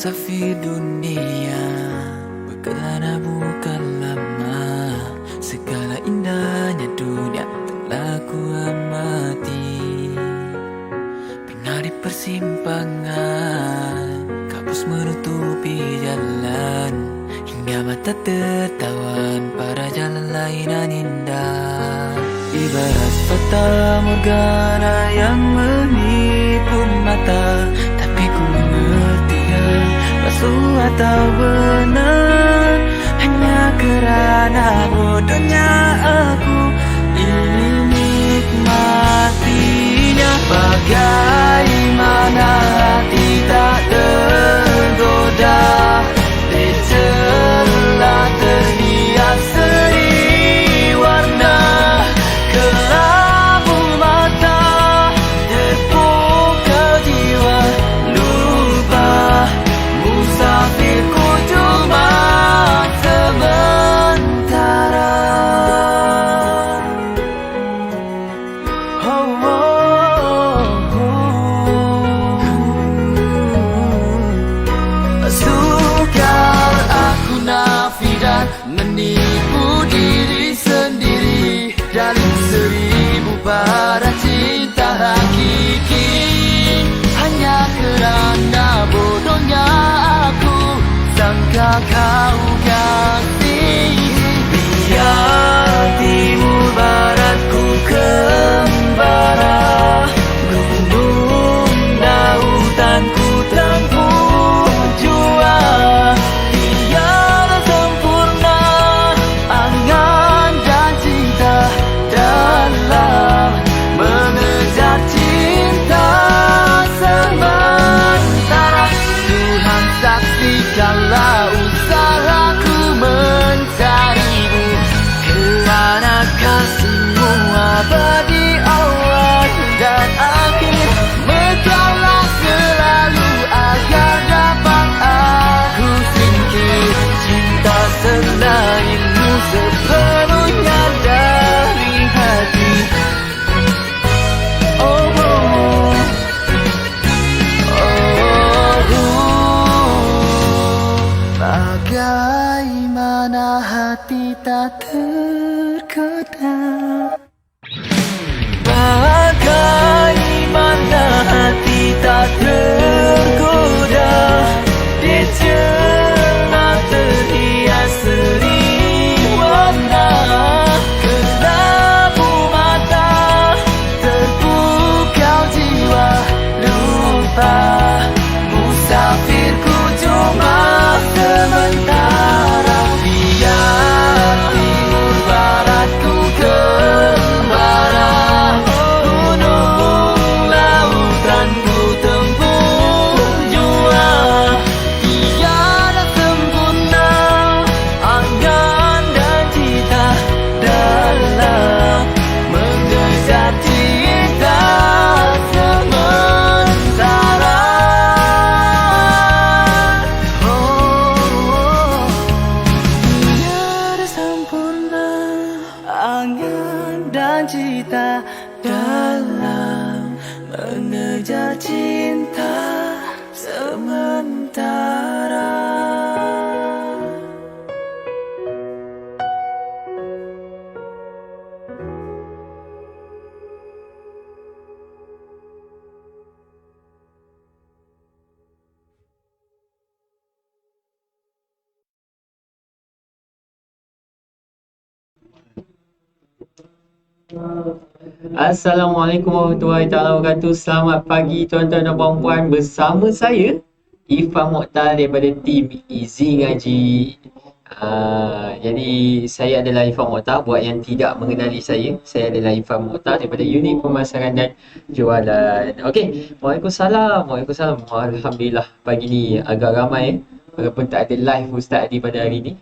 musafir dunia, berkelana bukan lama. Segala indahnya dunia telah ku amati. Pernah di persimpangan, kabus menutupi jalan, hingga mata tertawan pada jalan lainan indah. Ibarat fata morgana yang menipu mata, tapi ku mengerti palsu atau benar, hanya kerana bodohnya aku ingin nikmatinya. Bagaimana hati tak tergoda, telah terhias seri warna. Kelabu mata, terpukau jiwa, lupa musafirku cuma sementara. Oh, oh, oh. Sukar aku nafi dan menipu diri sendiri dalam seribu bara cinta hakiki, hanya kerana bodohnya aku sangka kau kasih. Biar timur baratku kembara, gunung lautanku tempuh jua. Tiada sempurna angan dan cinta dalam mengejar cinta sementara. Tuhan saksi kalau usahaku mencarimu, kerana kasihmu abadi awal dan akhir. Mengalah selalu agar dapat aku singkir cinta selainmu sepenuhnya dari hati. Oh, oh, oh, bagaimana hati tak tergoda, bagaimana hati tak tergoda, dia telah terhias seri warna. Kelabu mata, terpukau jiwa, lupa musafirku cuma sementara. Biar timur baratku kembara, gunung lautanku tempuh jua. Tiada sempurna angan dan cita dalam mengejar cinta sementara. Oh, tiada sempurna angan dan cita dalam mengejar cinta sementara. Assalamualaikum warahmatullahi wabarakatuh. Selamat pagi tuan-tuan dan puan-puan. Bersama saya Irfan Mokhtar daripada tim Easy Ngaji. Jadi saya adalah Irfan Mokhtar. Buat yang tidak mengenali saya adalah Irfan Mokhtar daripada Unit Pemasaran dan Jualan. Okey, Waalaikumsalam. Alhamdulillah pagi ni agak ramai walaupun tak ada live Ustaz Adi pada hari ni.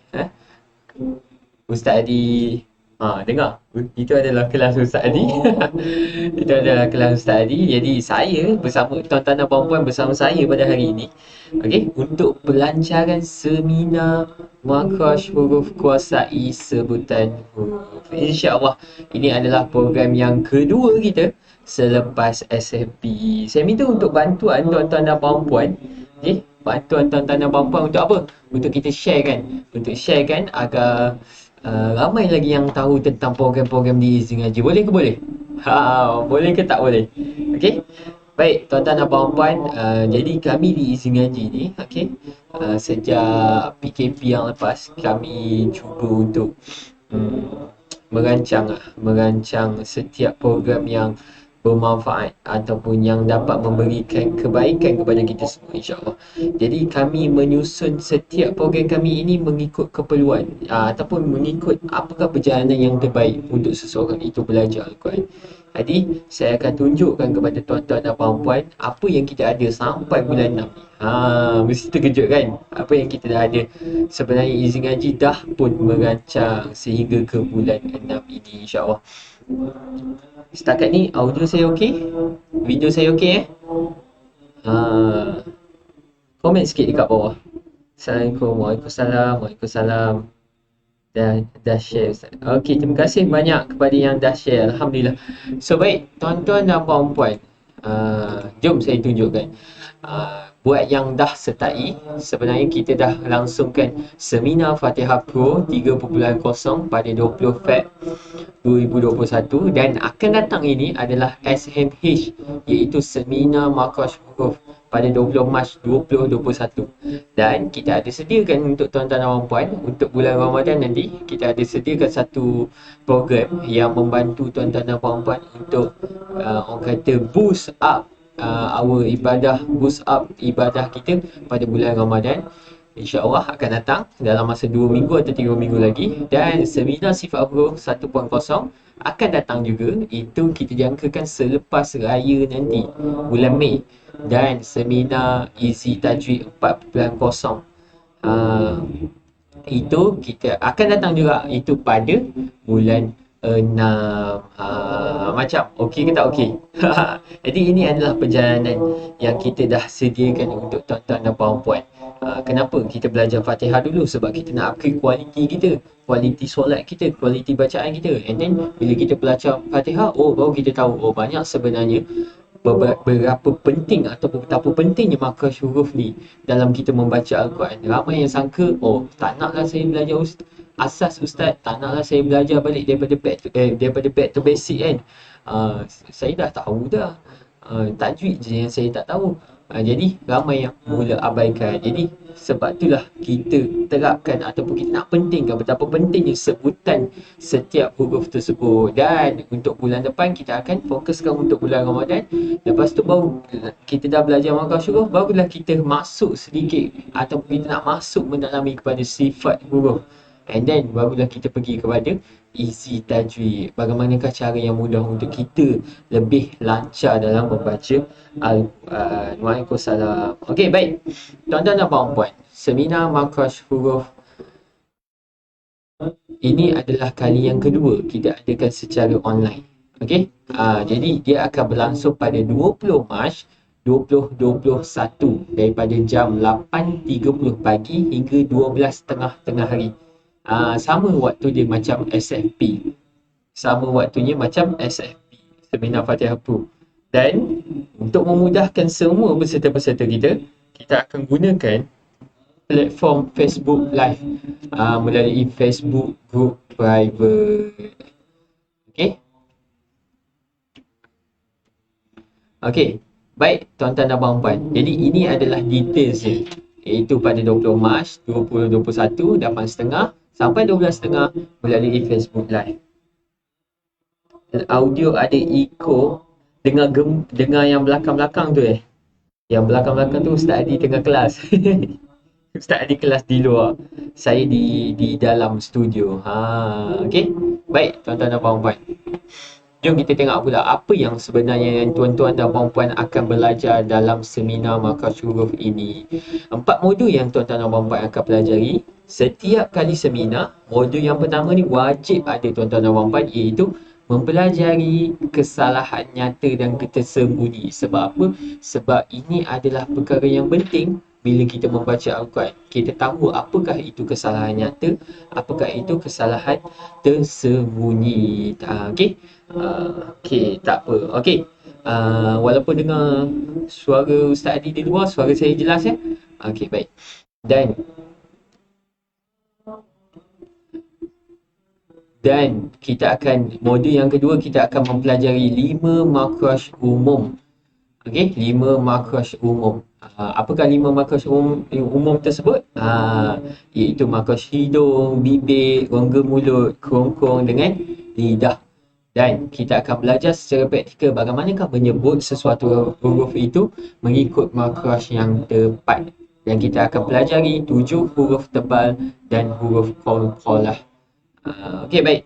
Ustaz Adi dengar, itu adalah kelas Ustaz Adi. Itu adalah kelas Ustaz Adi. Jadi saya bersama tuan-tuan dan puan-puan bersama saya pada hari ini, okey, untuk pelancaran seminar makhraj huruf kuasai sebutan huruf. InsyaAllah ini adalah program yang kedua kita selepas SMP. Saya minta untuk bantuan tuan-tuan dan puan-puan, bantuan tuan-tuan dan puan-puan untuk apa? Untuk kita sharekan. Untuk sharekan agar ramai lagi yang tahu tentang program-program di Easy Ngaji. Boleh ke boleh? Boleh ke tak boleh? Okey. Baik, tuan-tuan dan puan-puan, jadi kami di Easy Ngaji ni, okey, sejak PKP yang lepas, kami cuba untuk merancang setiap program yang bermanfaat ataupun yang dapat memberikan kebaikan kepada kita semua, insya-Allah. Jadi kami menyusun setiap program kami ini mengikut keperluan ataupun mengikut apakah perjalanan yang terbaik untuk seseorang itu belajar Al-Quran. Jadi saya akan tunjukkan kepada tuan-tuan dan puan-puan apa yang kita ada sampai bulan 6 ni. Mesti terkejut kan apa yang kita dah ada. Sebenarnya Easy Ngaji dah pun merancang sehingga ke bulan 6 ini, insya-Allah. Setakat ni audio saya okey? Video saya okey komen sikit dekat bawah. Assalamualaikum, waalaikumsalam, waalaikumsalam. Dah share Ustaz. Okey, terima kasih banyak kepada yang dah share. Alhamdulillah. So baik, tuan-tuan dan puan-puan, jom saya tunjukkan. Buat yang dah sertai, sebenarnya kita dah langsungkan seminar Fatihah Pro 3.0 pada 20 Feb 2021 dan akan datang ini adalah SMH, iaitu seminar Markaz Huruf pada 20 Mac 2021. Dan kita ada sediakan untuk tuan-tuan dan puan-puan untuk bulan Ramadan nanti, kita ada sediakan satu program yang membantu tuan-tuan dan puan-puan untuk orang kata boost up boost up ibadah kita pada bulan Ramadan. InsyaAllah akan datang dalam masa 2 minggu atau 3 minggu lagi. Dan seminar Sifat Huruf 1.0 akan datang juga. Itu kita jangkakan selepas raya nanti, bulan Mei. Dan seminar Easy Tajwid 4.0 itu kita akan datang juga, itu pada bulan 6. Macam okey ke tak okey? Jadi ini adalah perjalanan yang kita dah sediakan untuk tuan-tuan dan puan-puan. Kenapa kita belajar Fatihah dulu? Sebab kita nak upgrade kualiti kita, kualiti solat kita, kualiti bacaan kita. And then bila kita belajar Fatihah, baru kita tahu banyak sebenarnya berapa penting ataupun betapa pentingnya makhraj huruf ni dalam kita membaca Al-Quran. Ramai yang sangka, tak naklah saya belajar asas Ustaz, tak naklah saya belajar balik daripada back to basic kan. Saya dah tahu dah. Tajwid je yang saya tak tahu. Jadi ramai yang mula abaikan. Jadi sebab itulah kita terapkan ataupun kita nak pentingkan betapa pentingnya sebutan setiap huruf tersebut. Dan untuk bulan depan kita akan fokuskan untuk bulan Ramadan. Lepas tu baru kita dah belajar makhraj huruf, barulah kita masuk sedikit ataupun kita nak masuk mendalami kepada sifat huruf. And then barulah kita pergi kepada Easy Tajwid. Bagaimanakah cara yang mudah untuk kita lebih lancar dalam membaca Al-Quran. Waalaikumsalam. Okey, baik. Tuan-tuan dan puan-puan, seminar makhraj huruf ini adalah kali yang kedua kita adakan secara online. Okey. Jadi dia akan berlangsung pada 20 Mac 2021 daripada jam 8.30 pagi hingga 12.30 tengah hari. Sama waktu dia macam SFP. Sama waktunya macam SFP, Seminar Fatihah Pro. Dan untuk memudahkan semua peserta-peserta kita akan gunakan platform Facebook Live melalui Facebook Group Private. Okey. Baik, tuan-tuan dan puan-puan. Jadi ini adalah details dia. Iaitu pada 20 Mac 2021 8.30 sampai 12.30 melalui Facebook Live. Dan audio ada echo. Dengar yang belakang-belakang tu Yang belakang-belakang tu Ustaz Adi tengah kelas. Ustaz Adi kelas di luar. Saya di dalam studio. Okey. Baik, tuan-tuan dan puan-puan. Jom kita tengok pula apa yang sebenarnya yang tuan-tuan dan puan-puan akan belajar dalam seminar makhraj huruf ini. 4 modul yang tuan-tuan dan puan-puan akan pelajari. Setiap kali seminar, modul yang pertama ni wajib ada tuan-tuan dan puan-puan, iaitu mempelajari kesalahan nyata dan tersembunyi. Sebab apa? Sebab ini adalah perkara yang penting. Bila kita membaca Al-Quran, kita tahu apakah itu kesalahan nyata, apakah itu kesalahan tersembunyi. Okey? Okey, tak apa. Okey. Walaupun dengar suara Ustaz Adi di luar, suara saya jelas Okey, baik. Dan kita akan, modul yang kedua kita akan mempelajari 5 makhraj umum. Okey, 5 makhraj umum. Apakah 5 makhraj umum tersebut? Iaitu makhraj hidung, bibir, rongga mulut, kerongkong dengan lidah. Dan kita akan belajar secara praktikal bagaimanakah menyebut sesuatu huruf itu mengikut makhraj yang tepat. Dan kita akan pelajari 7 huruf tebal dan huruf qalqalah. Okey, baik.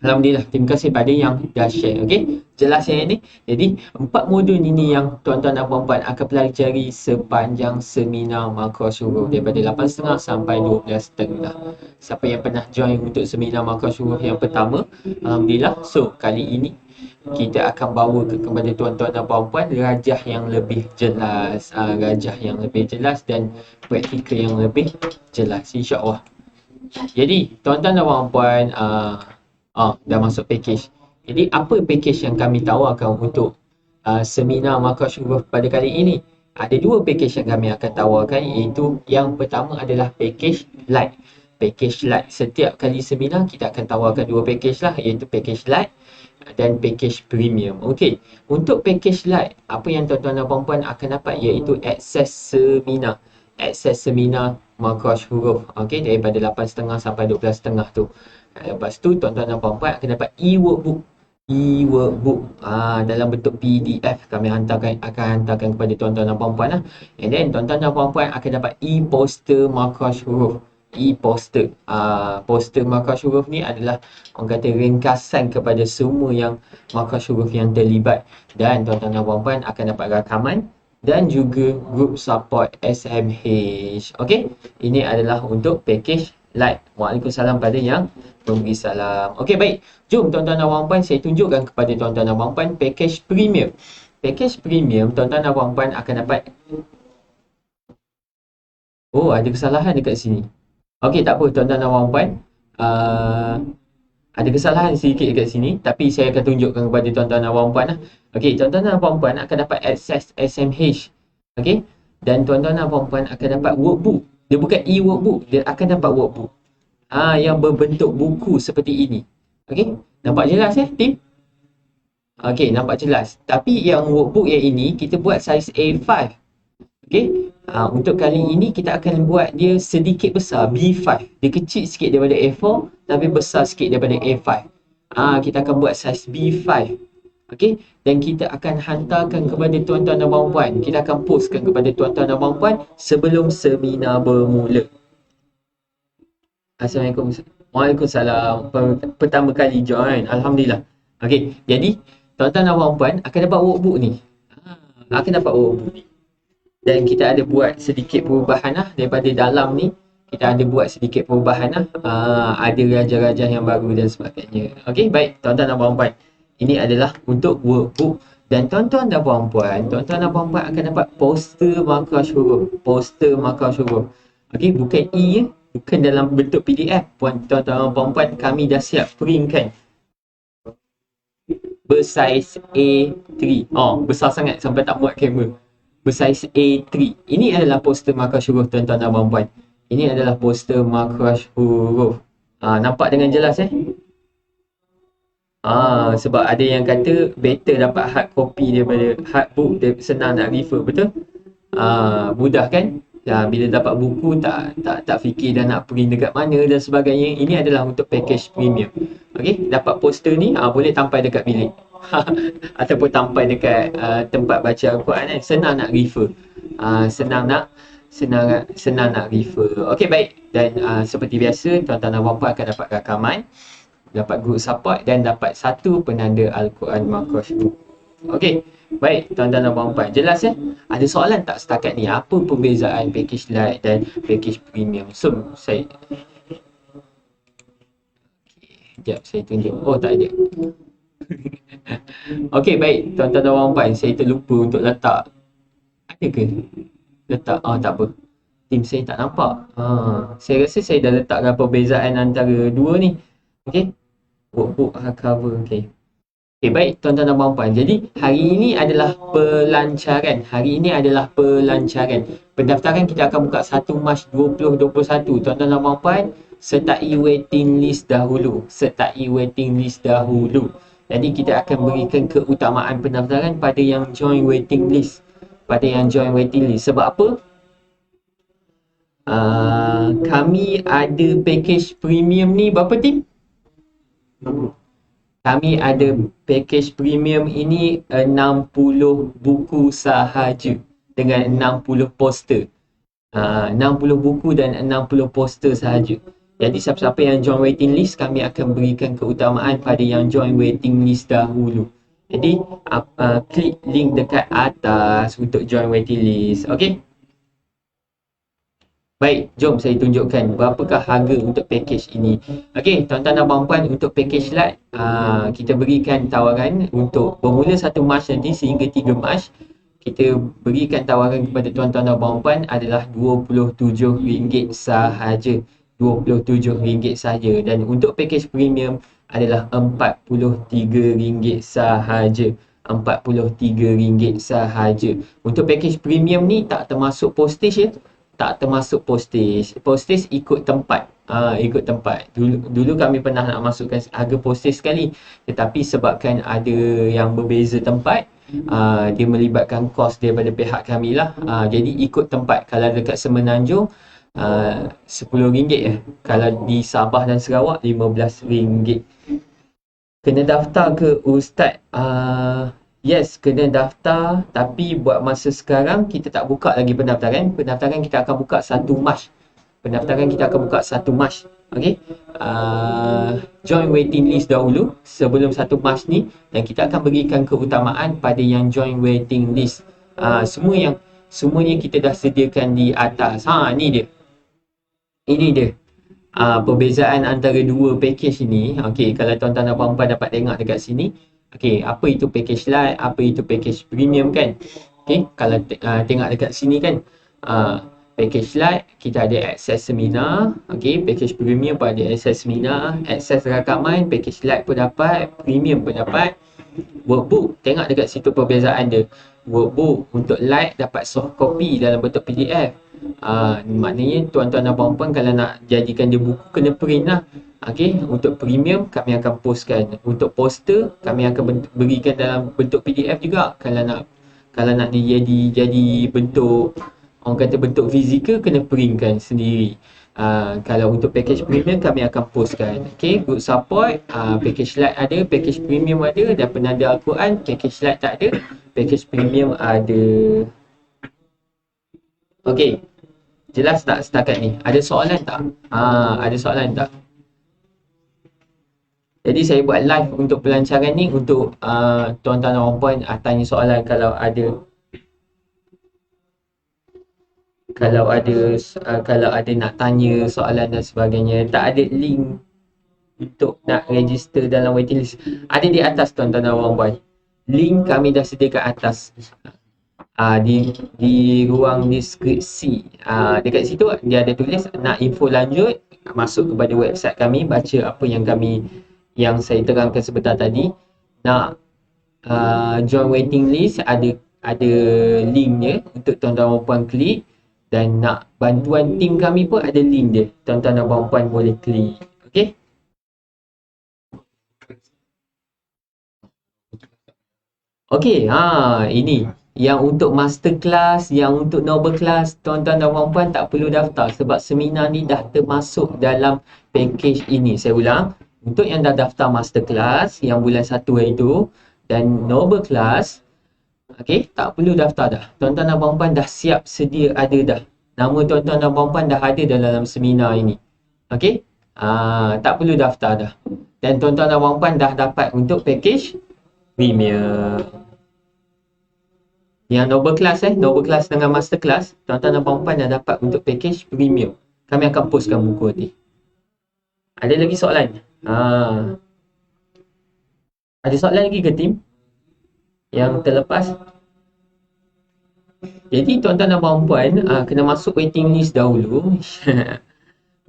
Alhamdulillah, terima kasih pada yang dah share. Okey, jelas yang ini. Jadi, 4 modul ini yang tuan-tuan dan puan-puan akan pelajari sepanjang seminar makhraj huruf daripada 8.30 sampai 12.30. Siapa yang pernah join untuk seminar makhraj huruf yang pertama, alhamdulillah. So, kali ini kita akan bawa kepada tuan-tuan dan puan-puan rajah yang lebih jelas, dan praktikal yang lebih jelas, insya-Allah. Jadi, tuan-tuan dan puan-puan, dah masuk package. Jadi apa package yang kami tawarkan untuk seminar makhraj huruf pada kali ini? Ada 2 package yang kami akan tawarkan, iaitu yang pertama adalah package light. Package light, setiap kali seminar kita akan tawarkan 2 package lah, iaitu package light dan package premium. Okey, untuk package light, apa yang tuan-tuan dan puan-puan akan dapat iaitu akses seminar makhraj huruf, okey, daripada 8.30 sampai 12.30 tu. Lepas tu tuan-tuan dan puan-puan akan dapat e-workbook dalam bentuk PDF. Kami akan hantarkan kepada tuan-tuan dan puan-puan lah. And then tuan-tuan dan puan-puan akan dapat e-poster makhraj huruf. E-poster, poster makhraj huruf ni adalah orang kata ringkasan kepada semua yang makhraj huruf yang terlibat. Dan tuan-tuan dan puan-puan akan dapat rakaman dan juga group support SMH. Okey, ini adalah untuk package light. Waalaikumsalam pada yang memberi salam. Okey, baik. Jom tuan-tuan dan puan-puan, saya tunjukkan kepada tuan-tuan dan puan-puan package premium. Package premium, tuan-tuan dan puan-puan akan dapat, ada kesalahan dekat sini. Okey, tak apa tuan-tuan dan puan-puan. Ada kesalahan sedikit dekat sini, tapi saya akan tunjukkan kepada tuan-tuan dan puan-puan lah. Okey, tuan-tuan dan puan-puan akan dapat akses SMH. Okey, dan tuan-tuan dan puan-puan akan dapat workbook. Dia bukan e-workbook, dia akan dapat workbook. Yang berbentuk buku seperti ini. Okey, nampak jelas tim? Okey, nampak jelas. Tapi yang workbook yang ini kita buat saiz A5. Okey, untuk kali ini kita akan buat dia sedikit besar, B5. Dia kecil sikit daripada A4 tapi besar sikit daripada A5. Kita akan buat saiz B5. Okey, dan kita akan hantarkan kepada tuan-tuan dan puan-puan. Kita akan postkan kepada tuan-tuan dan puan-puan sebelum seminar bermula. Assalamualaikum. Waalaikumsalam. Pertama kali join. Alhamdulillah. Okey, jadi tuan-tuan dan puan-puan akan dapat workbook ni. Dan kita ada buat sedikit perubahan lah daripada dalam ni. Kita ada buat sedikit perubahan lah. Ada rajah-rajah yang baru dan sebagainya. Okey, baik tuan-tuan dan puan-puan. Ini adalah untuk workbook. Dan tuan-tuan dan puan-puan akan dapat poster makhraj huruf. Okey, bukan E ya. Bukan dalam bentuk PDF. Tuan-tuan dan puan-puan, kami dah siap printkan bersaiz A3. Besar sangat sampai tak muat kamera. Bersaiz A3. Ini adalah poster makhraj huruf tuan-tuan dan puan-puan. Ini adalah poster makhraj huruf. Nampak dengan jelas sebab ada yang kata better dapat hard copy daripada hard book, senang nak refer, betul? Mudah kan? Bila dapat buku tak fikir dah nak print dekat mana dan sebagainya. Ini adalah untuk package premium. Okey, dapat poster ni boleh tampai dekat bilik. Ataupun tampai dekat tempat baca Al-Quran senang nak refer. Senang nak refer. Okey, baik. Dan seperti biasa tuan-tuan dan puan-puan akan dapat rakaman, dapat group support dan dapat satu penanda Al-Quran makhraj. Okey, baik tuan-tuan dan puan-puan, jelas Ada soalan tak setakat ni? Apa perbezaan package light dan package premium? So, saya sekejap saya tunjuk. Tak ada. Okey, baik tuan-tuan dan puan-puan, saya terlupa untuk letak. Ada ke? Letak, tak apa. Tim saya tak nampak. Saya rasa saya dah letakkan perbezaan antara dua ni. Okey. Workbook hardcover, okey. Okay, baik tuan-tuan dan puan-puan. Jadi hari ini adalah pelancaran. Hari ini adalah pelancaran. Pendaftaran kita akan buka 1 Mac 2021. Tuan-tuan dan puan-puan, sertai waiting list dahulu. Sertai waiting list dahulu. Jadi kita akan berikan keutamaan pendaftaran pada yang join waiting list. Pada yang join waiting list. Sebab apa? Kami ada package premium ni berapa tim? Kami ada package premium ini 60 buku sahaja dengan 60 poster. 60 buku dan 60 poster sahaja. Jadi siapa-siapa yang join waiting list, kami akan berikan keutamaan pada yang join waiting list dahulu. Jadi klik link dekat atas untuk join waiting list. Okay? Baik, jom saya tunjukkan berapakah harga untuk package ini. Okey, tuan-tuan dan puan-puan, untuk package light kita berikan tawaran untuk bermula 1 Mac nanti sehingga 3 Mac. Kita berikan tawaran kepada tuan-tuan dan puan-puan adalah RM27 sahaja. RM27 sahaja. Dan untuk package premium adalah RM43 sahaja. RM43 sahaja. Untuk package premium ni tak termasuk postage ya. Tak termasuk postage. Postage ikut tempat. Ikut tempat. Dulu kami pernah nak masukkan harga postage sekali. Tetapi sebabkan ada yang berbeza tempat, dia melibatkan kos daripada pihak kami lah. Jadi ikut tempat. Kalau dekat Semenanjung, RM10 ya. Kalau di Sabah dan Sarawak, RM15. Kena daftar ke Ustaz? Yes, kena daftar, tapi buat masa sekarang kita tak buka lagi pendaftaran. Pendaftaran kita akan buka 1 Mac. Pendaftaran kita akan buka 1 Mac. Okey. Join waiting list dahulu sebelum 1 Mac ni, dan kita akan berikan keutamaan pada yang join waiting list. Semuanya kita dah sediakan di atas. Ni dia. Ini dia. Perbezaan antara dua package ini. Okey, kalau tuan-tuan dan puan-puan dapat tengok dekat sini. Okey, apa itu package light, apa itu package premium kan? Okey, kalau tengok dekat sini kan, package light kita ada akses seminar, okey, package premium pun ada akses seminar, akses rakaman, package light pun dapat, premium pun dapat. Workbook, tengok dekat situ perbezaan dia. Workbook untuk light dapat soft copy dalam bentuk PDF. Maknanya tuan-tuan dan puan-puan kalau nak jadikan dia buku kena print lah. Okey, untuk premium kami akan postkan. Untuk poster kami akan berikan dalam bentuk PDF juga. Kalau nak dia jadi bentuk, orang kata bentuk fizikal, kena printkan sendiri. Kalau untuk package premium kami akan postkan. Okey, group support, package light ada, package premium ada, dan penanda Al-Quran. Package light tak ada, package premium ada. Okey, jelas tak setakat ni? Ada soalan tak? Ada soalan tak? Jadi saya buat live untuk pelancaran ni untuk tuan-tuan dan puan tanya soalan kalau ada. Kalau ada nak tanya soalan dan sebagainya. Tak ada link untuk nak register dalam waiting list. Ada di atas tuan-tuan dan puan. Link kami dah sediakan atas. Di ruang deskripsi. Dekat situ dia ada tulis nak info lanjut, masuk kepada website kami, baca apa yang saya terangkan sebentar tadi. Nak join waiting list, ada linknya untuk tuan-tuan dan puan klik. Dan nak bantuan tim kami pun ada link dia. Tuan-tuan dan puan boleh klik. Okey. Okey, ini yang untuk masterclass, yang untuk noble class, tuan-tuan dan puan tak perlu daftar sebab seminar ni dah termasuk dalam package ini. Saya ulang, untuk yang dah daftar masterclass yang bulan 1 hari tu dan noble class, okey, tak perlu daftar dah. Tuan-tuan dan puan dah siap sedia ada dah. Nama tuan-tuan dan puan dah ada dalam seminar ini. Okey? Tak perlu daftar dah. Dan tuan-tuan dan puan dah dapat untuk package premium. Yang noble class noble class dengan master class, tuan-tuan dan puan dah dapat untuk package premium. Kami akan postkan buku nanti. Ada lagi soalan? Ada soalan lagi ke tim? Yang terlepas? Jadi tuan-tuan dan puan kena masuk waiting list dahulu.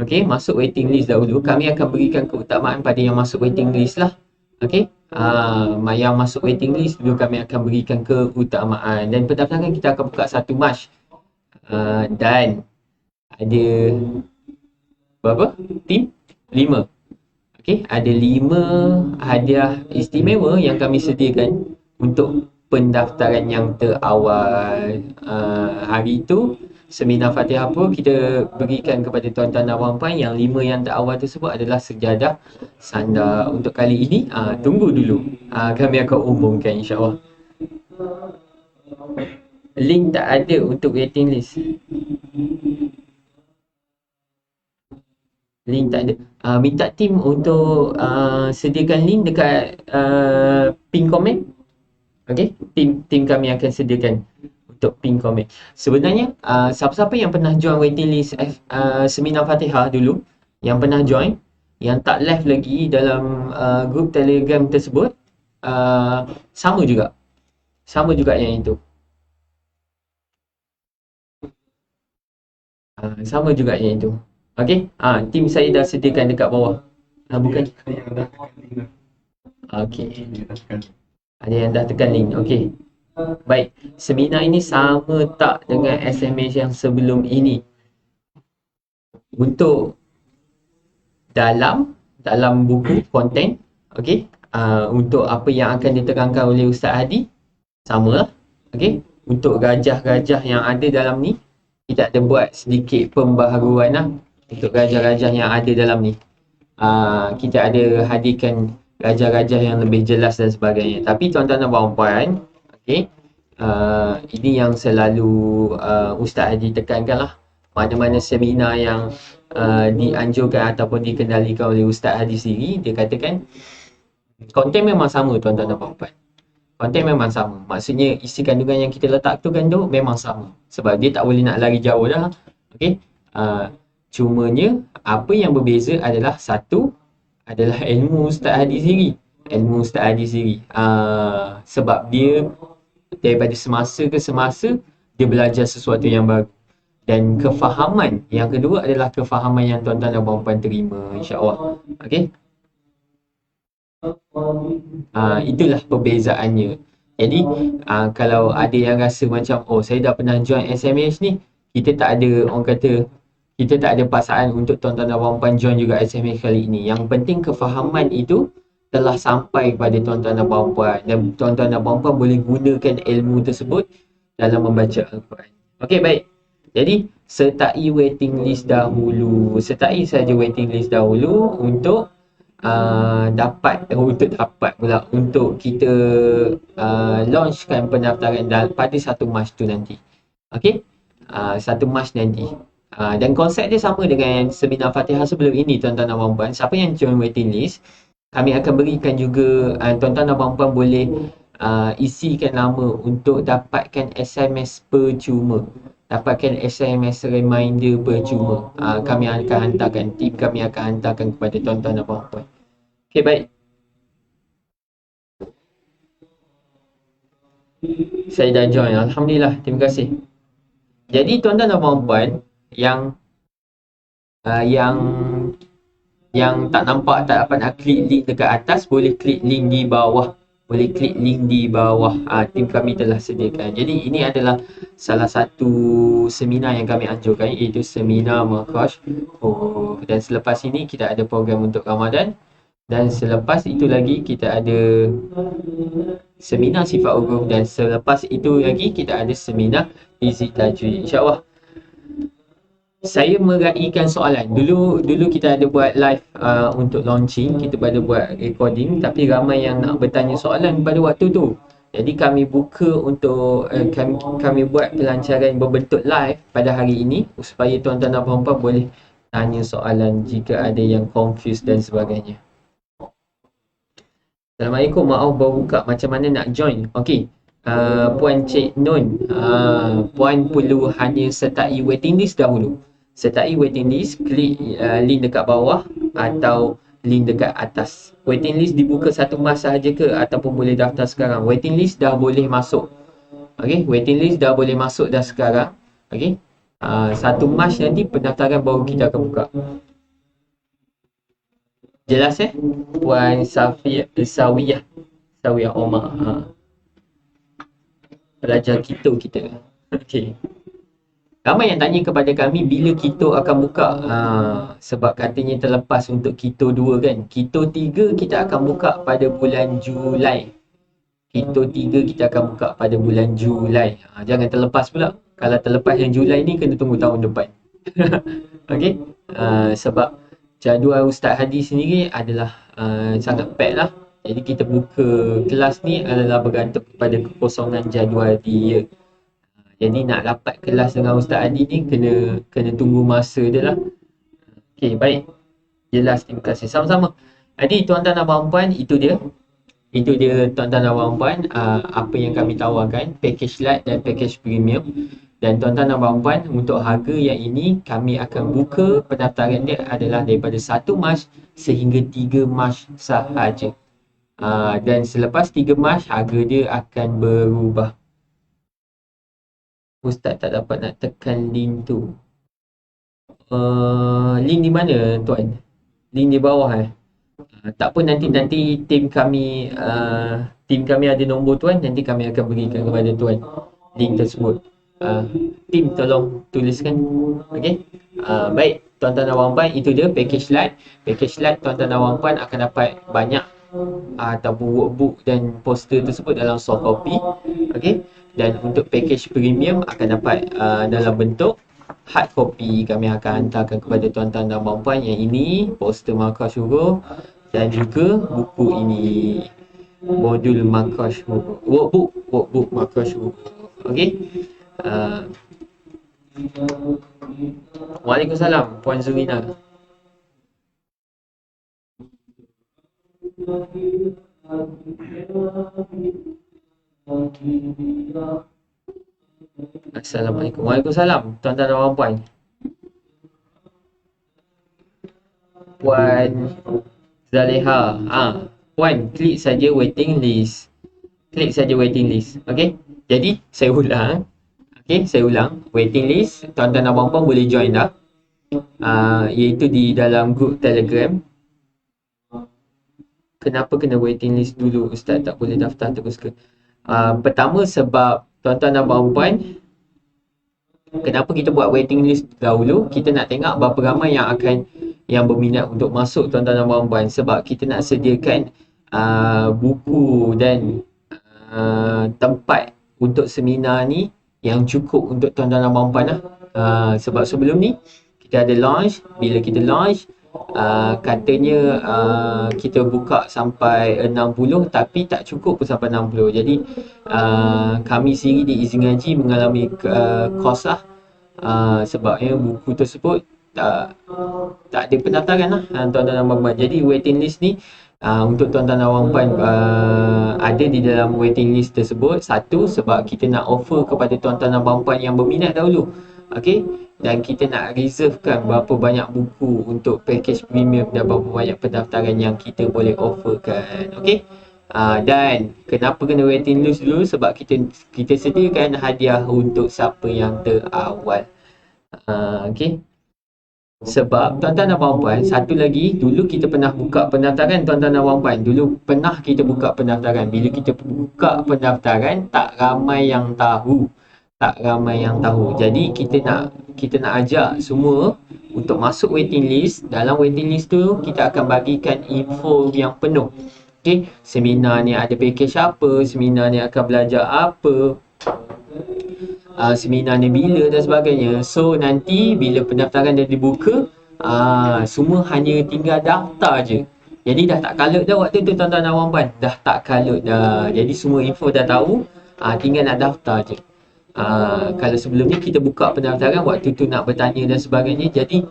Okey, masuk waiting list dahulu. Kami akan berikan keutamaan pada yang masuk waiting list lah. Okey. Yang masuk waiting list dulu kami akan berikan keutamaan, dan pendaftaran kita akan buka 1 Mac. Dan ada berapa? Tim? 5. Okey, ada 5 hadiah istimewa yang kami sediakan untuk pendaftaran yang terawal. Hari itu seminar Fatihah pun kita berikan kepada tuan-tuan dan puan-puan. Yang 5 yang terawal tersebut adalah sejadah sandar. Untuk kali ini tunggu dulu, kami akan umumkan insya-Allah. Link tak ada untuk waiting list. Link tak ada. Minta tim untuk sediakan link dekat pin komen. Okey, tim kami akan sediakan untuk pin komen. Sebenarnya siapa-siapa yang pernah join waiting list seminar Fatihah dulu, yang pernah join, yang tak live lagi dalam grup Telegram tersebut, sama juga. Sama juga yang itu. Sama juga yang itu. Okey, tim saya dah sediakan dekat bawah. Bukan. Okey. Ada yang dah tekan link. Okey. Baik, seminar ini sama tak dengan SMS yang sebelum ini? Untuk dalam buku konten, okey. Untuk apa yang akan diterangkan oleh Ustaz Hadi, samalah. Okey. Untuk gajah-gajah yang ada dalam ni, kita ada buat sedikit pembaharuan lah. Untuk gajah-gajah yang ada dalam ni, kita ada hadirkan gajah-gajah yang lebih jelas dan sebagainya. Tapi tuan-tuan dan puan-puan, okey, ini yang selalu Ustaz Hadi tekankan lah. Mana-mana seminar yang dianjurkan ataupun dikendalikan oleh Ustaz Hadi sendiri, dia katakan konten memang sama tuan-tuan dan puan-puan. Konten memang sama. Maksudnya isi kandungan yang kita letak tu memang sama. Sebab dia tak boleh nak lari jauh dah. Okey. Cumanya apa yang berbeza adalah, satu adalah ilmu Ustaz Hadi sendiri. Ilmu Ustaz Hadi sendiri. Sebab dia daripada semasa ke semasa dia belajar sesuatu yang baru. Dan kefahaman yang kedua adalah kefahaman yang tuan-tuan dan puan-puan terima, insya-Allah. Okey. Itulah perbezaannya. Jadi kalau ada yang rasa macam, oh saya dah pernah join SMS ni, kita tak ada, orang kata, kita tak ada paksaan untuk tuan-tuan dan puan-puan join juga SMS kali ini. Yang penting kefahaman itu telah sampai kepada tuan-tuan dan puan-puan, dan tuan-tuan dan puan-puan boleh gunakan ilmu tersebut dalam membaca Al-Quran. Okey, baik. Jadi sertai waiting list dahulu. Sertai saja waiting list dahulu untuk untuk kita launchkan pendaftaran pada 1 Mac tu nanti. Okey, 1 Mac nanti. Dan konsep dia sama dengan seminar Fatihah sebelum ini, tuan-tuan dan puan-puan. Siapa yang join waiting list, kami akan berikan juga, tuan-tuan dan puan-puan boleh isikan nama untuk dapatkan SMS percuma. Dapatkan SMS reminder percuma. Kami akan hantarkan, tim kami akan hantarkan kepada tuan-tuan dan puan-puan. Okey, baik. Saya dah join. Alhamdulillah. Terima kasih. Jadi tuan-tuan dan puan-puan yang tak nampak, tak dapat nak klik link dekat atas, boleh klik link di bawah. Tim kami telah sediakan. Jadi ini adalah salah satu seminar yang kami anjurkan, iaitu seminar Makhraj. Dan selepas ini kita ada program untuk Ramadan. Dan selepas itu lagi kita ada seminar sifat huruf, dan selepas itu lagi kita ada seminar fizik tajwid, insya-Allah. Saya meraihkan soalan. Dulu kita ada buat live untuk launching, kita pada buat recording, tapi ramai yang nak bertanya soalan pada waktu tu. Jadi kami buka untuk kami buat pelancaran berbentuk live pada hari ini supaya tuan-tuan dan puan-puan boleh tanya soalan jika ada yang confused dan sebagainya. Assalamualaikum, maaf baru buka, macam mana nak join? Okey, Puan Cik Nun, Puan perlu hanya sertai waiting list dahulu. Sertai waiting list, klik link dekat bawah atau link dekat atas. Waiting list dibuka 1 masa sahaja ke ataupun boleh daftar sekarang? Waiting list dah boleh masuk. Okey, waiting list dah boleh masuk dah sekarang. Okey, 1 Mac nanti pendaftaran baru kita akan buka. Jelas Puan Sawiyah Omar. Pelajar kita. Okey. Ramai yang tanya kepada kami bila Kito akan buka. Sebab katanya terlepas untuk Kito 2 kan. Kito 3 kita akan buka pada bulan Julai. Kito 3 kita akan buka pada bulan Julai. Jangan terlepas pula. Kalau terlepas yang Julai ni kena tunggu tahun depan. Okey. Sebab jadual Ustaz Hadi sendiri adalah sangat pack lah. Jadi kita buka kelas ni adalah bergantung kepada kekosongan jadual dia. Jadi nak dapat kelas dengan Ustaz Hadi ni kena tunggu masa dia lah. Okey, baik. Jelas, terima kasih. Sama-sama. Jadi tuan-tuan dan puan-puan, itu dia. Itu dia tuan-tuan dan puan-puan, apa yang kami tawarkan, package light dan package premium. Dan tuan-tuan dan puan-puan, untuk harga yang ini kami akan buka pendaftaran dia adalah daripada 1 Mac sehingga 3 Mac sahaja. Dan selepas 3 Mac harga dia akan berubah. Ustaz tak dapat nak tekan link tu. Link di mana tuan? Link di bawah tak apa, nanti tim kami ada nombor tuan, nanti kami akan berikan kepada tuan link tersebut. Tim tolong tuliskan. Okey. Baik, tuan-tuan dan puan-puan, itu dia package light. Package light tuan-tuan dan puan-puan akan dapat banyak ataupun workbook dan poster tersebut dalam soft copy. Okey. Dan untuk package premium akan dapat dalam bentuk hard copy. Kami akan hantarkan kepada tuan-tuan dan puan-puan yang ini poster markah syuruh dan juga buku ini, modul markah syuruh, workbook markah syuruh. Okey. Waalaikumsalam Puan Zurina. Assalamualaikum. Waalaikumsalam tuan-tuan dan puan-puan. Puan Zaleha, puan klik saja waiting list. Klik saja waiting list. Okey. Jadi saya ulang. Okey, saya ulang. Waiting list, tuan-tuan dan puan-puan boleh join dah. Iaitu di dalam group Telegram. Kenapa kena waiting list dulu Ustaz, tak boleh daftar terus ke? Pertama sebab tuan-tuan dan puan-puan, kenapa kita buat waiting list dahulu? Kita nak tengok berapa ramai yang berminat untuk masuk tuan-tuan dan puan-puan. Sebab kita nak sediakan buku dan tempat untuk seminar ni yang cukup untuk tuan-tuan dan puan-puan lah. Sebab sebelum ni kita ada launch. Bila kita launch, katanya kita buka sampai 60 tapi tak cukup pun sampai 60. Jadi kami sendiri di Izin Ngaji mengalami kos lah. Sebabnya buku tersebut tak ada pendaftaran lah tuan-tuan dan puan-puan. Jadi waiting list ni untuk tuan-tuan dan puan-puan ada di dalam waiting list tersebut. Satu, sebab kita nak offer kepada tuan-tuan dan puan-puan yang berminat dahulu. Okey, dan kita nak reservekan berapa banyak buku untuk package premium dan berapa banyak pendaftaran yang kita boleh offerkan. Okey. Dan kenapa kena waiting list dulu? Sebab kita sediakan hadiah untuk siapa yang terawal. Okey. Sebab tuan-tuan dan puan-puan, satu lagi, dulu kita pernah buka pendaftaran tuan-tuan dan puan-puan. Dulu pernah kita buka pendaftaran. Bila kita buka pendaftaran, tak ramai yang tahu. Jadi kita nak ajak semua untuk masuk waiting list. Dalam waiting list tu kita akan bagikan info yang penuh. Okey, seminar ni ada package apa, seminar ni akan belajar apa, seminar ni bila dan sebagainya. So nanti bila pendaftaran dah dibuka, semua hanya tinggal daftar je. Jadi dah tak kalut dah waktu tu tuan-tuan dan puan-puan. Dah tak kalut dah. Jadi semua info dah tahu, tinggal nak daftar je. Kalau sebelum ni kita buka pendaftaran, waktu tu nak bertanya dan sebagainya, jadi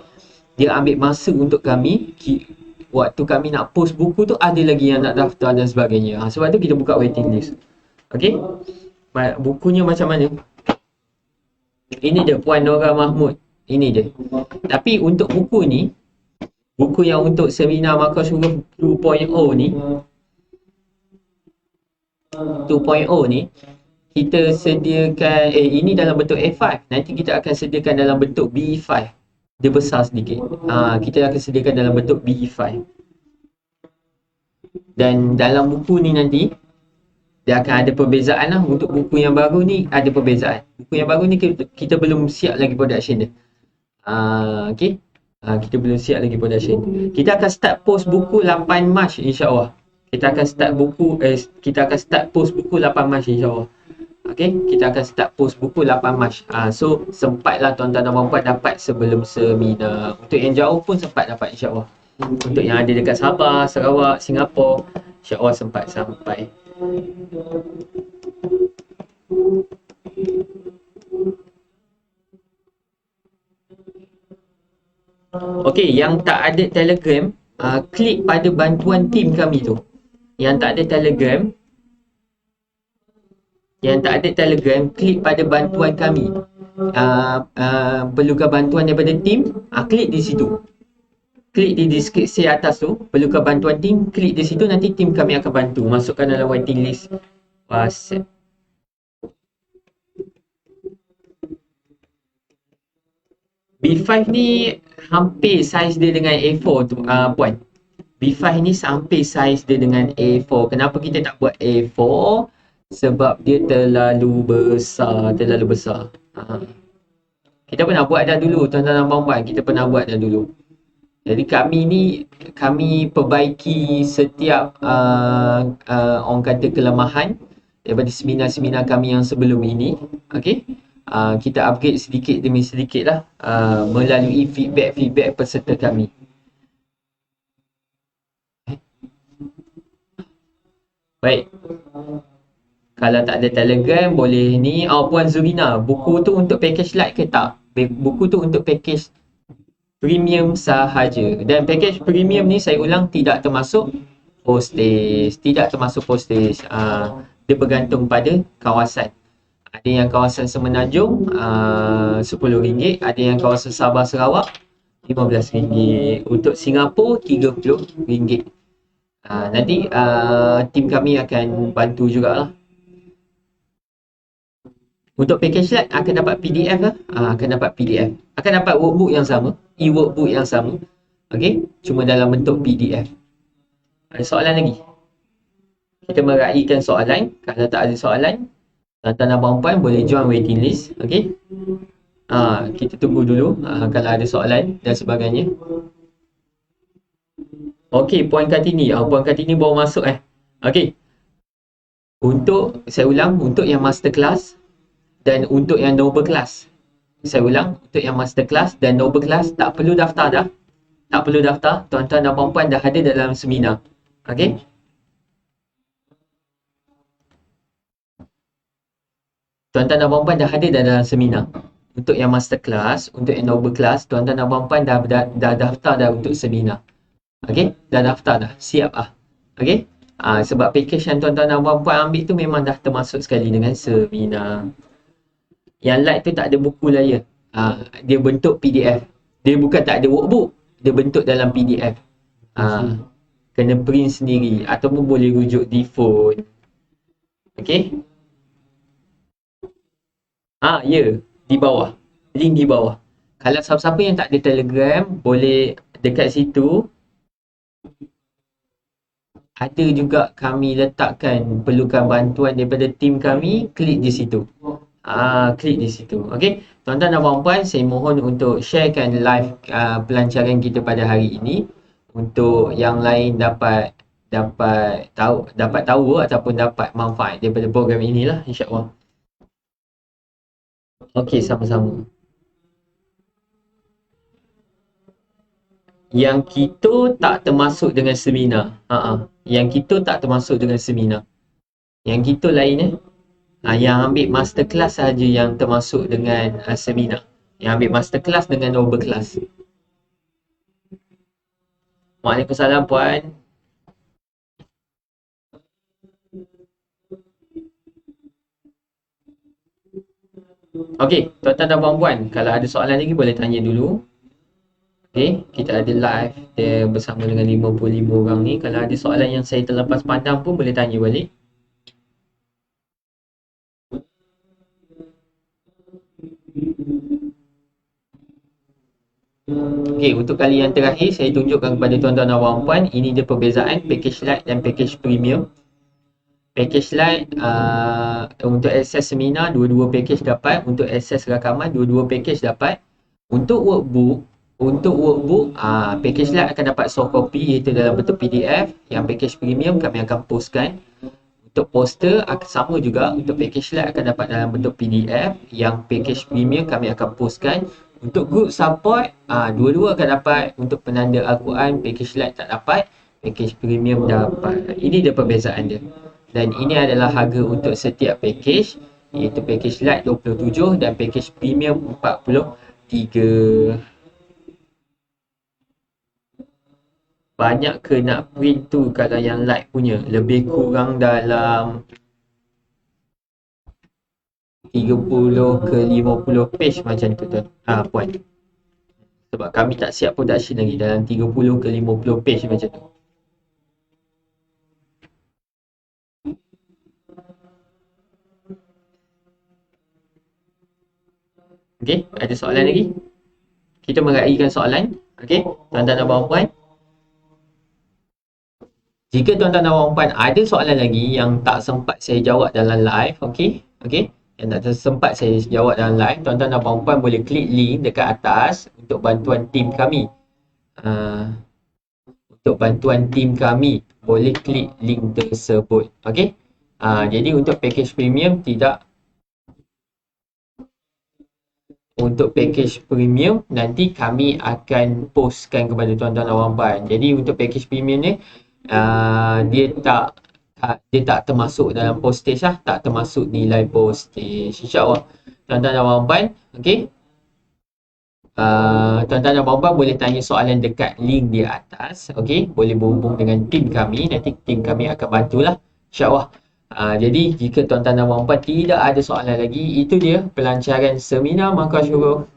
dia ambil masa untuk kami. Waktu kami nak post buku tu ada lagi yang nak daftar dan sebagainya. Sebab tu kita buka waiting list. Okey, bukunya macam mana? Ini dia Puan Nora Mahmud. Ini dia. Tapi untuk buku ni, buku yang untuk seminar markah syuruh 2.0 ni, kita sediakan, ini dalam bentuk A5. Nanti kita akan sediakan dalam bentuk B5. Dia besar sedikit. Kita akan sediakan dalam bentuk B5. Dan dalam buku ni nanti dia akan ada perbezaan lah. Untuk buku yang baru ni ada perbezaan. Buku yang baru ni kita belum siap lagi production dia. Okay. Kita belum siap lagi production. Kita akan start post buku 8 Mac insyaAllah. Kita akan start post buku 8 Mac insyaAllah. Okay, kita akan start post buku 8 Mac. So sempatlah tuan-tuan dan puan-puan dapat sebelum seminar. Untuk yang jauh pun sempat dapat insyaAllah. Untuk yang ada dekat Sabah, Sarawak, Singapura, insyaAllah sempat sampai. Okey, yang tak ada Telegram, klik pada bantuan tim kami tu. Yang tak ada Telegram, klik pada bantuan kami. Perlukan bantuan daripada tim, klik di situ. Klik di deskripsi atas tu, perlukan bantuan tim, klik di situ, nanti tim kami akan bantu. Masukkan dalam waiting list WhatsApp. B5 ni hampir saiz dia dengan A4 tu, puan. B5 ni hampir saiz dia dengan A4. Kenapa kita tak buat A4? Sebab dia terlalu besar. Kita pernah buat dah dulu, tuan-tuan dan puan-puan. Kita pernah buat dah dulu. Jadi kami perbaiki setiap orang kata kelemahan daripada seminar-seminar kami yang sebelum ini. Okay. Kita upgrade sedikit demi sedikit lah melalui feedback peserta kami. Baik. Kalau tak ada Telegram boleh ni. Puan Zurina, buku tu untuk package light ke tak? Buku tu untuk package premium sahaja. Dan package premium ni saya ulang tidak termasuk postage. Dia bergantung pada kawasan. Ada yang kawasan Semenanjung RM10, ada yang kawasan Sabah Sarawak RM15. Untuk Singapura RM30. Nanti tim kami akan bantu jugalah. Untuk package light akan dapat PDF lah. Akan dapat PDF. Akan dapat workbook yang sama, e-workbook yang sama. Okey, cuma dalam bentuk PDF. Ada soalan lagi? Kita meraihkan soalan. Kalau tak ada soalan, tuan-tuan dan puan-puan boleh join waiting list. Okey. Kita tunggu dulu kalau ada soalan dan sebagainya. Okey, Puan Kartini. Puan Kartini baru masuk Okey. Saya ulang, untuk yang masterclass dan untuk yang noble class. Saya ulang, untuk yang masterclass dan noble class tak perlu daftar dah. Tak perlu daftar. Tuan-tuan dan puan-puan dah ada dalam seminar. Okey. Tuan-tuan dan puan-puan dah ada dalam seminar. Untuk yang masterclass, untuk yang noble class, tuan-tuan dan puan-puan dah daftar dah untuk seminar. Okey, dah daftar dah, siap Okey. Sebab package yang tuan-tuan dan puan-puan ambil tu memang dah termasuk sekali dengan seminar. Yang light tu tak ada buku layar. Dia bentuk PDF. Dia bukan tak ada workbook, dia bentuk dalam PDF. Kena print sendiri ataupun boleh rujuk di phone. Okey. Ya, di bawah. Link di bawah. Kalau siapa-siapa yang tak ada Telegram, boleh dekat situ. Ada juga kami letakkan perlukan bantuan daripada tim kami, klik di situ. Klik di situ. Okey. Tuan-tuan dan puan-puan, saya mohon untuk sharekan live pelancaran kita pada hari ini untuk yang lain dapat tahu ataupun dapat manfaat daripada program inilah, insya-Allah. Okey, sama-sama. Yang kita tak termasuk dengan seminar. Yang kita tak termasuk dengan seminar. Yang kita lain yang ambil masterclass saja yang termasuk dengan seminar. Yang ambil masterclass dengan noble class. Waalaikumsalam puan. Okey, tuan-tuan dan puan-puan, kalau ada soalan lagi boleh tanya dulu. Okey, kita ada live bersama dengan 55 orang ni. Kalau ada soalan yang saya terlepas pandang pun boleh tanya balik. Okey, untuk kali yang terakhir saya tunjukkan kepada tuan-tuan dan puan-puan, ini dia perbezaan package light dan package premium. Package light untuk akses seminar dua-dua package dapat, untuk akses rakaman dua-dua package dapat. Untuk workbook package light akan dapat soft copy iaitu dalam bentuk PDF. Yang package premium kami akan postkan. Untuk poster akan sama juga, untuk package light akan dapat dalam bentuk PDF. Yang package premium kami akan postkan. Untuk group support, dua-dua akan dapat. Untuk penanda Al-Quran, package light tak dapat, package premium dapat. Ini dia perbezaan dia. Dan ini adalah harga untuk setiap package, iaitu package light 27 dan package premium 43. Banyak ke nak print tu kalau yang light punya? Lebih kurang dalam 30 ke 50 page macam tu tuan. Puan. Sebab kami tak siap production lagi, dalam 30 ke 50 page macam tu. Okey, ada soalan lagi? Kita meraihkan soalan. Okey, tuan-tuan dan puan-puan. Jika tuan-tuan dan puan-puan ada soalan lagi yang tak sempat saya jawab dalam live, okey, yang tak sempat saya jawab dalam live, tuan-tuan dan puan-puan boleh klik link dekat atas untuk bantuan tim kami. Untuk bantuan tim kami, boleh klik link tersebut. Okey. Jadi untuk package premium tidak. Untuk package premium nanti kami akan postkan kepada tuan-tuan dan puan-puan. Jadi untuk package premium ni dia tak termasuk dalam postage lah, tak termasuk nilai postage. InsyaAllah tuan-tuan dan puan-puan, okey. Tuan-tuan dan puan-puan boleh tanya soalan dekat link di atas, okey. Boleh berhubung dengan tim kami, nanti tim kami akan bantulah, insyaAllah. Jadi jika tuan-tuan dan puan-puan tidak ada soalan lagi, itu dia pelancaran seminar Markaz Huruf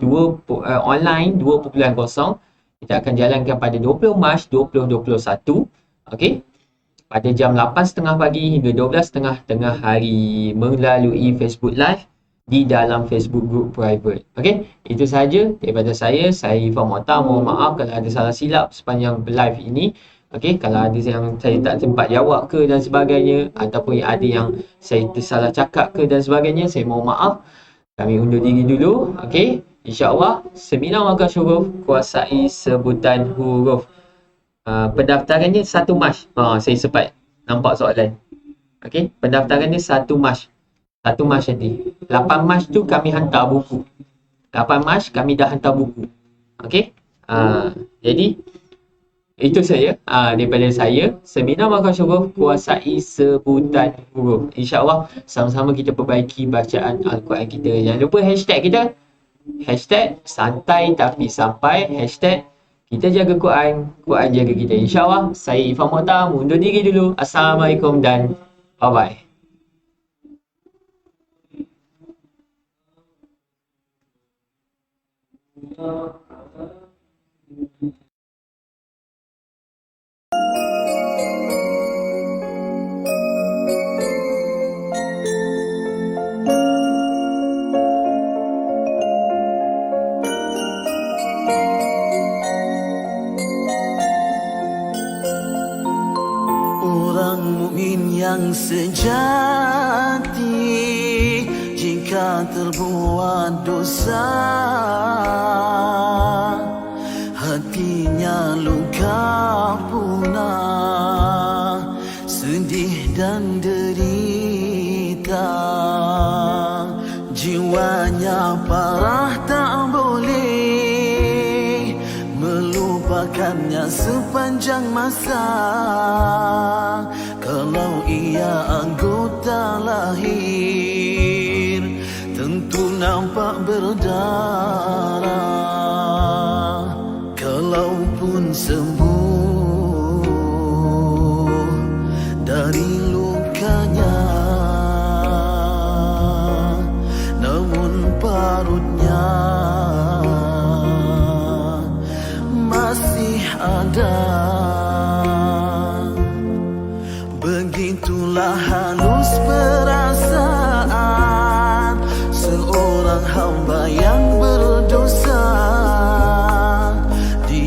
online 2.0. Kita akan jalankan pada 20 Mac 2021. Okey. Pada jam 8.30 pagi hingga 12.30 tengah hari melalui Facebook Live di dalam Facebook Group Private. Okey. Itu sahaja daripada saya. Saya Irfan Mokhtar. Mohon maaf kalau ada salah silap sepanjang live ini. Okey, kalau ada yang saya tak sempat jawab ke dan sebagainya, ataupun ada yang saya tersalah cakap ke dan sebagainya, saya mohon maaf. Kami undur diri dulu. Okey. InsyaAllah seminar Markaz Huruf kuasai sebutan huruf. Pendaftarannya 1 Mac. Saya sempat nampak soalan. Okey, pendaftarannya 1 Mac. 1 Mac nanti. 8 Mac tu kami hantar buku. 8 Mac kami dah hantar buku. Okey. Jadi itu saya daripada saya. Seminar Markaz Huruf kuasai sebutan huruf. InsyaAllah sama-sama kita perbaiki bacaan Al-Quran kita. Jangan lupa hashtag kita. Hashtag santai tapi sampai. Hashtag kita jaga Quran, Quran jaga kita. InsyaAllah, saya Irfan Mokhtar mundur diri dulu. Assalamualaikum dan bye-bye. Yang sejati jika terbuat dosa, hatinya luka punah, sedih dan derita, jiwanya parah tak boleh melupakannya sepanjang masa. Kalau ia anggota lahir, tentu nampak berdarah. Kalaupun sembuh dari lukanya, namun parutnya masih ada. Begitulah halus perasaan seorang hamba yang berdosa. Di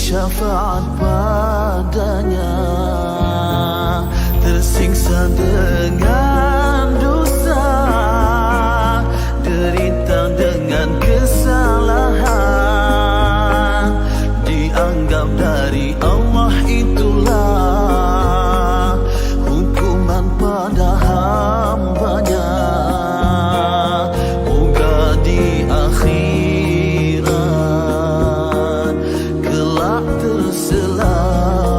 syafaat padanya, tersiksa dengan dosa, derita dengan kesalahan, dianggap dari Allah, itulah hukuman pada hambanya. Moga di akhirat kelak terselamat.